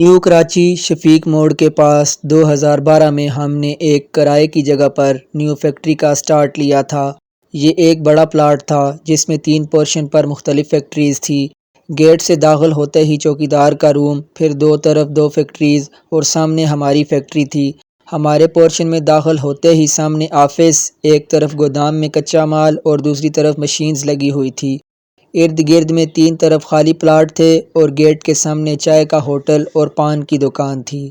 New Karachi شفیق موڑ کے پاس 2012 میں ہم نے ایک کرائے کی جگہ پر نیو فیکٹری کا سٹارٹ لیا تھا۔ یہ ایک بڑا پلاٹ تھا جس میں 3 پورشن پر مختلف فیکٹریز تھی۔ گیٹ سے داخل ہوتے ہی چوکیدار کا روم، پھر 2 طرف 2 فیکٹریز اور سامنے ہماری فیکٹری تھی۔ ہمارے پورشن میں داخل ہوتے ہی سامنے آفس، ایک طرف گودام میں کچا مال اور دوسری طرف مشینز لگی ہوئی تھی۔ ارد گرد میں 3 طرف خالی پلاٹ تھے اور گیٹ کے سامنے چائے کا ہوٹل اور پان کی دکان تھی۔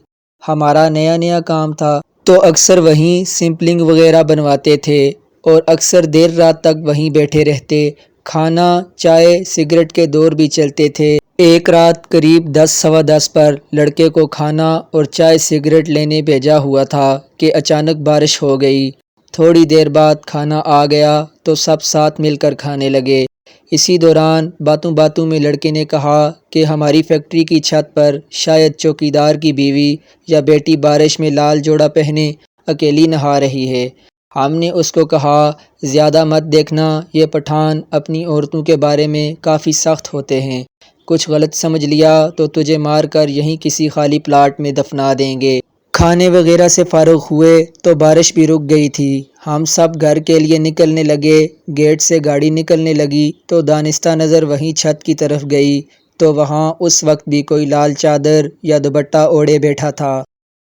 ہمارا نیا کام تھا تو اکثر وہیں سیمپلنگ وغیرہ بنواتے تھے اور اکثر دیر رات تک وہیں بیٹھے رہتے۔ کھانا، چائے، سگریٹ کے دور بھی چلتے تھے۔ ایک رات قریب 10 سوا 10 پر لڑکے کو کھانا اور چائے سگریٹ لینے بھیجا ہوا تھا کہ اچانک بارش ہو گئی۔ تھوڑی دیر بعد کھانا آ گیا تو سب ساتھ مل کر کھانے لگے۔ اسی دوران باتوں میں لڑکے نے کہا کہ ہماری فیکٹری کی چھت پر شاید چوکیدار کی بیوی یا بیٹی بارش میں لال جوڑا پہنے اکیلی نہا رہی ہے۔ ہم نے اس کو کہا زیادہ مت دیکھنا، یہ پٹھان اپنی عورتوں کے بارے میں کافی سخت ہوتے ہیں، کچھ غلط سمجھ لیا تو تجھے مار کر یہیں کسی خالی پلاٹ میں دفنا دیں گے۔ کھانے وغیرہ سے فارغ ہوئے تو بارش بھی رک گئی تھی۔ ہم سب گھر کے لیے نکلنے لگے۔ گیٹ سے گاڑی نکلنے لگی تو دانستہ نظر وہیں چھت کی طرف گئی تو وہاں اس وقت بھی کوئی لال چادر یا دوپٹہ اوڑھے بیٹھا تھا۔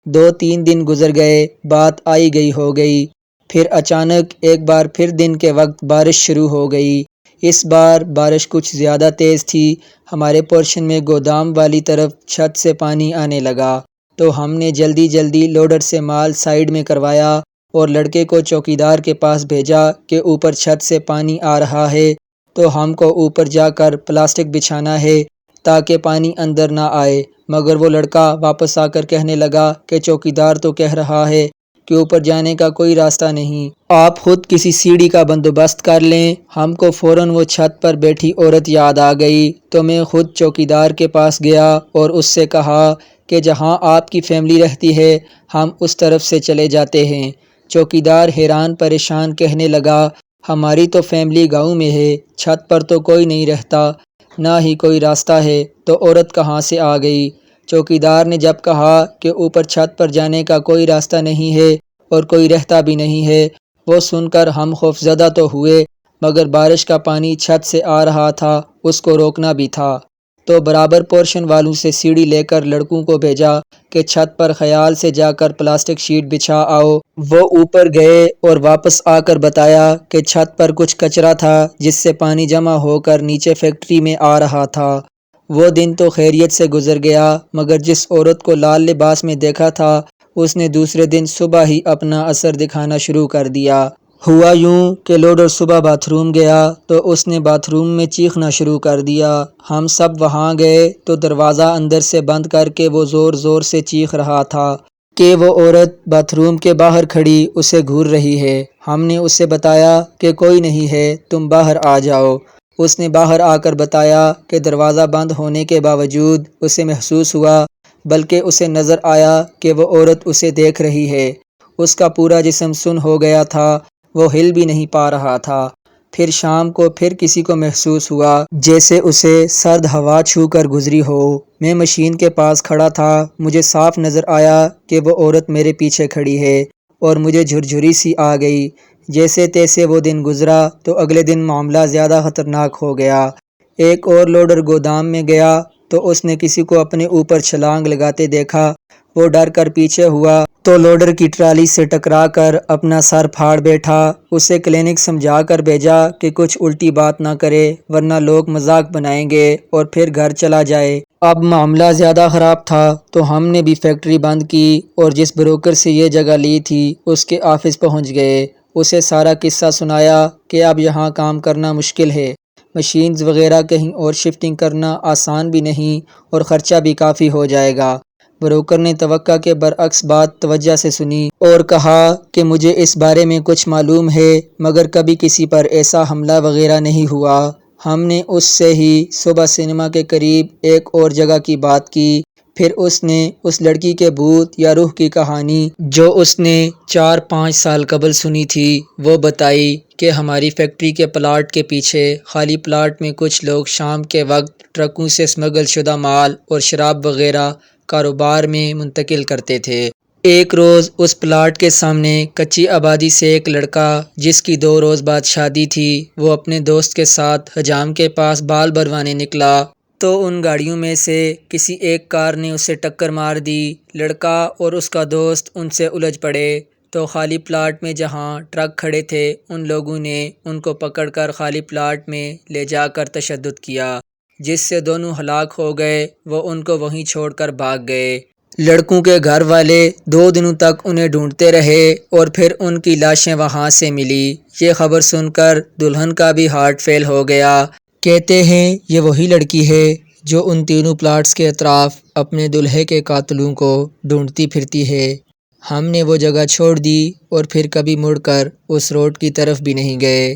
2-3 دن گزر گئے، بات آئی گئی ہو گئی۔ پھر اچانک ایک بار پھر دن کے وقت بارش شروع ہو گئی۔ اس بار بارش کچھ زیادہ تیز تھی۔ ہمارے پورشن میں گودام والی طرف چھت سے پانی آنے لگا تو ہم نے جلدی لوڈر سے مال سائیڈ میں کروایا اور لڑکے کو چوکیدار کے پاس بھیجا کہ اوپر چھت سے پانی آ رہا ہے تو ہم کو اوپر جا کر پلاسٹک بچھانا ہے تاکہ پانی اندر نہ آئے۔ مگر وہ لڑکا واپس آ کر کہنے لگا کہ چوکیدار تو کہہ رہا ہے کہ اوپر جانے کا کوئی راستہ نہیں، آپ خود کسی سیڑھی کا بندوبست کر لیں۔ ہم کو فوراً وہ چھت پر بیٹھی عورت یاد آ گئی تو میں خود چوکیدار کے پاس گیا اور اس سے کہا کہ جہاں آپ کی فیملی رہتی ہے ہم اس طرف سے چلے جاتے ہیں۔ چوکیدار حیران پریشان کہنے لگا ہماری تو فیملی گاؤں میں ہے، چھت پر تو کوئی نہیں رہتا، نہ ہی کوئی راستہ ہے، تو عورت کہاں سے آ گئی؟ چوکیدار نے جب کہا کہ اوپر چھت پر جانے کا کوئی راستہ نہیں ہے اور کوئی رہتا بھی نہیں ہے، وہ سن کر ہم خوفزدہ تو ہوئے مگر بارش کا پانی چھت سے آ رہا تھا، اس کو روکنا بھی تھا، تو برابر پورشن والوں سے سیڑھی لے کر لڑکوں کو بھیجا کہ چھت پر خیال سے جا کر پلاسٹک شیٹ بچھا آؤ۔ وہ اوپر گئے اور واپس آ کر بتایا کہ چھت پر کچھ کچرا تھا جس سے پانی جمع ہو کر نیچے فیکٹری میں آ رہا تھا۔ وہ دن تو خیریت سے گزر گیا مگر جس عورت کو لال لباس میں دیکھا تھا اس نے دوسرے دن صبح ہی اپنا اثر دکھانا شروع کر دیا۔ ہوا یوں کہ لوڈر صبح باتھ روم گیا تو اس نے باتھ روم میں چیخنا شروع کر دیا۔ ہم سب وہاں گئے تو دروازہ اندر سے بند کر کے وہ زور سے چیخ رہا تھا کہ وہ عورت باتھ روم کے باہر کھڑی اسے گھور رہی ہے۔ ہم نے اسے بتایا کہ کوئی نہیں ہے، تم باہر آ جاؤ۔ اس نے باہر آ کر بتایا کہ دروازہ بند ہونے کے باوجود اسے محسوس ہوا، بلکہ اسے نظر آیا کہ وہ عورت اسے دیکھ رہی ہے۔ اس کا پورا جسم سن ہو گیا تھا، وہ ہل بھی نہیں پا رہا تھا۔ پھر شام کو پھر کسی کو محسوس ہوا جیسے اسے سرد ہوا چھو کر گزری ہو۔ میں مشین کے پاس کھڑا تھا، مجھے صاف نظر آیا کہ وہ عورت میرے پیچھے کھڑی ہے اور مجھے جھرجھری سی آ گئی۔ جیسے تیسے وہ دن گزرا تو اگلے دن معاملہ زیادہ خطرناک ہو گیا۔ ایک اور لوڈر گودام میں گیا تو اس نے کسی کو اپنے اوپر چھلانگ لگاتے دیکھا۔ وہ ڈر کر پیچھے ہوا تو لوڈر کی ٹرالی سے ٹکرا کر اپنا سر پھاڑ بیٹھا۔ اسے کلینک سمجھا کر بھیجا کہ کچھ الٹی بات نہ کرے ورنہ لوگ مذاق بنائیں گے اور پھر گھر چلا جائے۔ اب معاملہ زیادہ خراب تھا تو ہم نے بھی فیکٹری بند کی اور جس بروکر سے یہ جگہ لی تھی اس کے آفس پہنچ گئے۔ اسے سارا قصہ سنایا کہ اب یہاں کام کرنا مشکل ہے، مشینز وغیرہ کہیں اور شفٹنگ کرنا آسان بھی نہیں اور خرچہ بھی کافی ہو جائے گا۔ بروکر نے توقع کے برعکس بات توجہ سے سنی اور کہا کہ مجھے اس بارے میں کچھ معلوم ہے مگر کبھی کسی پر ایسا حملہ وغیرہ نہیں ہوا۔ ہم نے اس سے ہی صبح سنیما کے قریب ایک اور جگہ کی بات کی۔ پھر اس نے اس لڑکی کے بھوت یا روح کی کہانی جو اس نے 4-5 سال قبل سنی تھی وہ بتائی کہ ہماری فیکٹری کے پلاٹ کے پیچھے خالی پلاٹ میں کچھ لوگ شام کے وقت ٹرکوں سے سمگل شدہ مال اور شراب وغیرہ کاروبار میں منتقل کرتے تھے۔ ایک روز اس پلاٹ کے سامنے کچی آبادی سے ایک لڑکا جس کی 2 روز بعد شادی تھی، وہ اپنے دوست کے ساتھ حجام کے پاس بال بھروانے نکلا تو ان گاڑیوں میں سے کسی ایک کار نے اسے ٹکر مار دی۔ لڑکا اور اس کا دوست ان سے الجھ پڑے تو خالی پلاٹ میں جہاں ٹرک کھڑے تھے ان لوگوں نے ان کو پکڑ کر خالی پلاٹ میں لے جا کر تشدد کیا، جس سے دونوں ہلاک ہو گئے۔ وہ ان کو وہیں چھوڑ کر بھاگ گئے۔ لڑکوں کے گھر والے 2 دنوں تک انہیں ڈھونڈتے رہے اور پھر ان کی لاشیں وہاں سے ملی۔ یہ خبر سن کر دلہن کا بھی ہارٹ فیل ہو گیا۔ کہتے ہیں یہ وہی لڑکی ہے جو ان تینوں پلاٹس کے اطراف اپنے دلہے کے قاتلوں کو ڈھونڈتی پھرتی ہے۔ ہم نے وہ جگہ چھوڑ دی اور پھر کبھی مڑ کر اس روڈ کی طرف بھی نہیں گئے۔